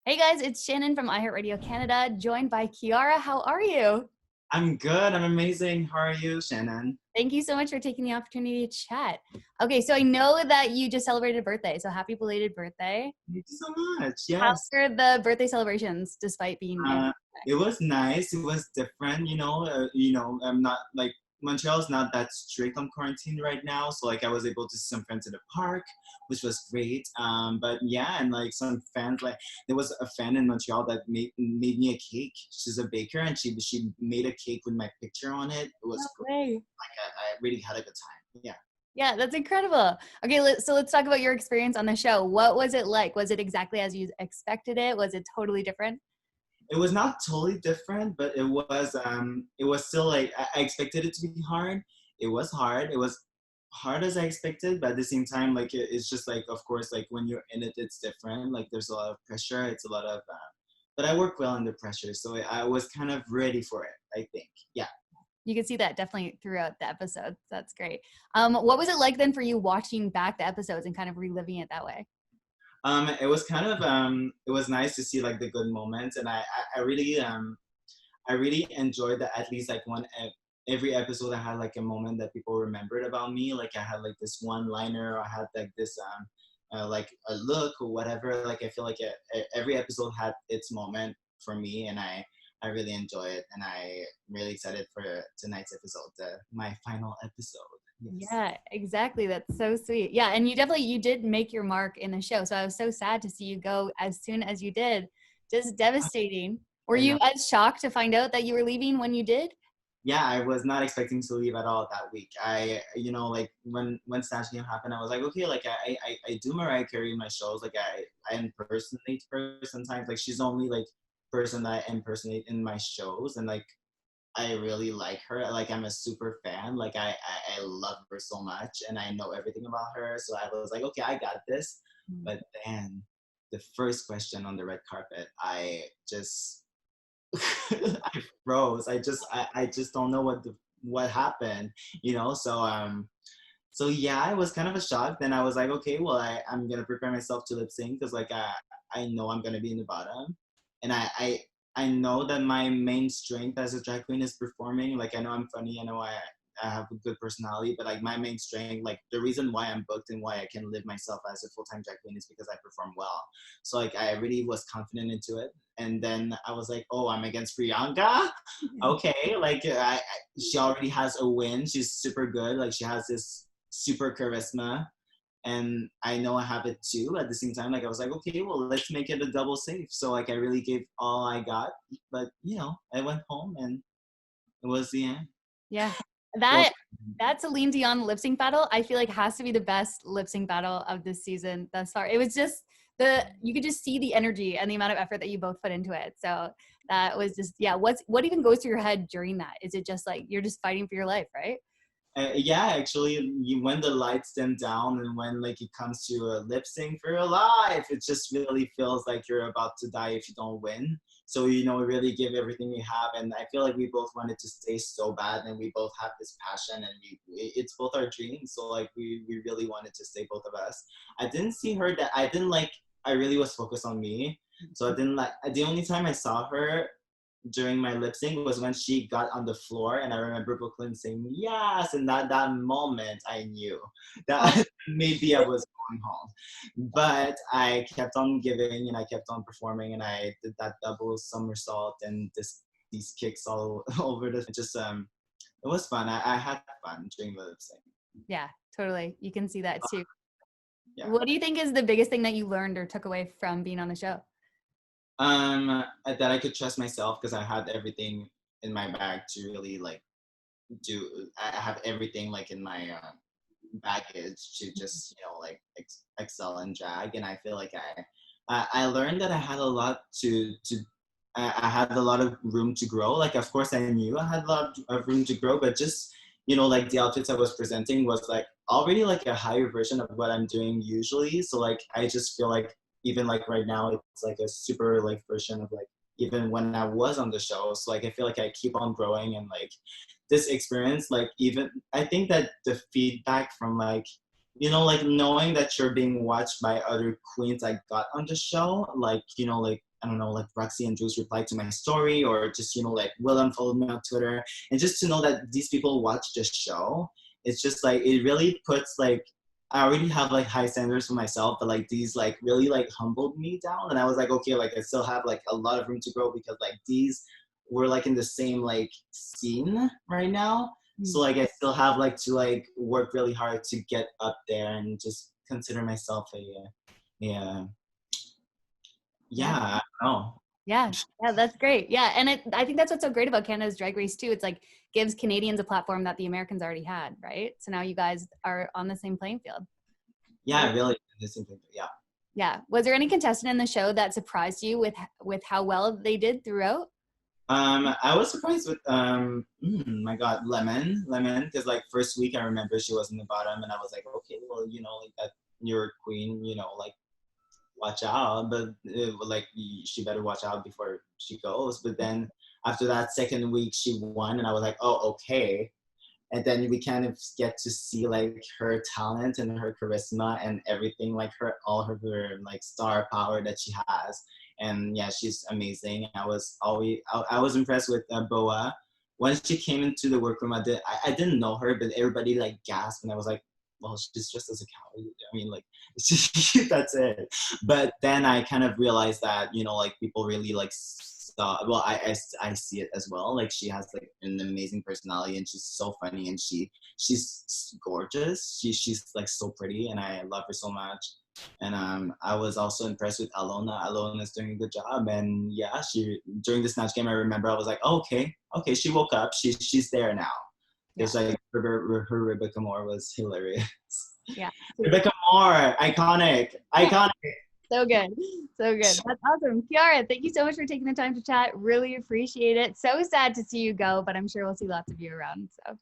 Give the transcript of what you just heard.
Hey guys, it's Shannon from iHeartRadio Canada, joined by Kiara. How are you? I'm good. I'm amazing. How are you, Shannon? Thank you so much for taking the opportunity to chat. Okay, so I know that you just celebrated a birthday, so happy belated birthday. Thank you so much. How Yes. were the birthday celebrations despite being in? Uh, it was nice. It was different. I'm not like Montreal's not that strict on quarantine right now, so like I was able to see some friends in the park, which was great. But yeah, and like some fans, like there was a fan in Montreal that made me a cake. She's a baker, and she made a cake with my picture on it. It No was great. way. Like I really had a good time. Yeah. Yeah, that's incredible. Okay, so let's talk about your experience on the show. What was it like? Was it exactly as you expected it? Was it totally different? It was not totally different, but it was still like I expected it to be hard. It was hard. It was hard as I expected, but at the same time, like it's just like of course like when you're in it, it's different. Like there's a lot of pressure. It's a lot of, but I work well under pressure, so I was kind of ready for it. I think, yeah. You can see that definitely throughout the episodes. That's great. What was it like then for you watching back the episodes and kind of reliving it that way? It was kind of it was nice to see like the good moments, and I really enjoyed that at least like every episode I had like a moment that people remembered about me. Like I had like this one liner, or I had like this like a look or whatever. Like I feel like every episode had its moment for me, and I really enjoy it, and I'm really excited for tonight's episode, my final episode. Yes. Yeah, exactly. That's so sweet. Yeah, and you did make your mark in the show. So I was so sad to see you go as soon as you did. Just devastating. Were I know. you as shocked to find out that you were leaving when you did? Yeah, I was not expecting to leave at all that week. Like when Snatch Game happened, I was like, okay, like I do Mariah Carey in my shows. Like I impersonate her sometimes. Like she's the only like person that I impersonate in my shows, and like I really like her. Like I'm a super fan. Like I love her so much, and I know everything about her. So I was like, okay, I got this. Mm. But then the first question on the red carpet, I just I froze. I just don't know what happened, So yeah, it was kind of a shock. Then I was like, okay, well I'm gonna prepare myself to lip sync because like I know I'm gonna be in the bottom, and I know that my main strength as a drag queen is performing. Like I know I'm funny. I know I have a good personality, but like my main strength, like the reason why I'm booked and why I can live myself as a full-time drag queen is because I perform well. So like I really was confident into it, and then I was like, oh, I'm against Priyanka. Okay, like she already has a win. She's super good. Like she has this super charisma, and I know I have it too. At the same time, like I was like, okay, well, let's make it a double safe. So like I really gave all I got, but I went home and it was the end. Yeah. Well, That Celine Dion lip sync battle, I feel like has to be the best lip sync battle of this season thus far. It was just you could just see the energy and the amount of effort that you both put into it. So that was just yeah. What even goes through your head during that? Is it just like you're just fighting for your life, right? yeah, actually, when the lights dim down and when like it comes to a lip sync for your life, it just really feels like you're about to die if you don't win. So really give everything you have, and I feel like we both wanted to stay so bad, and we both have this passion, and it's both our dreams. So like we really wanted to stay, both of us. I didn't see her that I didn't like. I really was focused on me, so I didn't like. The only time I saw her during my lip sync was when she got on the floor, and I remember Brooklyn saying yes, and that moment I knew Oh, that maybe I was going home. But I kept on giving, and I kept on performing, and I did that double somersault and these kicks all over the just it was fun. I had fun during the lip sync. yeah, totally. You can see that too. Yeah. What do you think is the biggest thing that you learned or took away from being on the show? That I could trust myself because I had everything in my bag to really like do. I have everything like in my baggage to just like excel and drag, and I feel like I learned that I had a lot to I had a lot of room to grow. Like of course I knew I had a lot of room to grow, but just like the outfits I was presenting was like already like a higher version of what I'm doing usually. So like I just feel like even like right now it's like a super like version of like even when I was on the show. So like I feel like I keep on growing, and like this experience, like even I think that the feedback from like like knowing that you're being watched by other queens I got on the show, like I don't know, like Roxy and Jules replied to my story, or just, you know, like Willem followed me on Twitter. And just to know that these people watch the show, it's just like, it really puts like, I already have like high standards for myself, but like these like really like humbled me down. And I was like, okay, like I still have like a lot of room to grow, because like these were like in the same like scene right now. So like I still have like to like work really hard to get up there and just consider myself a yeah, I don't know. Yeah, that's great. Yeah, and I think that's what's so great about Canada's Drag Race too. It's like gives Canadians a platform that the Americans already had, right? So now you guys are on the same playing field. Yeah, really. Yeah. Yeah. Was there any contestant in the show that surprised you with how well they did throughout? I was surprised with my God, Lemon, because like first week I remember she was in the bottom, and I was like, okay, well, you know, like that you're queen, you know, like watch out, but like she better watch out before she goes. But then after that second week she won, and I was like, oh, okay. And then we kind of get to see like her talent and her charisma and everything, like all her like star power that she has. And yeah, she's amazing. I was impressed with Boa. When she came into the workroom, I didn't know her, but everybody like gasped, and I was like, well, she's just as a cow. I mean, like, it's just, that's it. But then I kind of realized that, you know, like people really like saw, well, I see it as well. Like she has like an amazing personality, and she's so funny, and she's gorgeous. She's like so pretty, and I love her so much. And I was also impressed with Alona. Alona's doing a good job, and yeah, she during the snatch game, I remember I was like, oh, okay, she woke up. She's there now. Because like her Rebecca Moore was hilarious. Yeah. Rebecca Moore, iconic. So good. So good. That's awesome. Kiara, thank you so much for taking the time to chat. Really appreciate it. So sad to see you go, but I'm sure we'll see lots of you around. So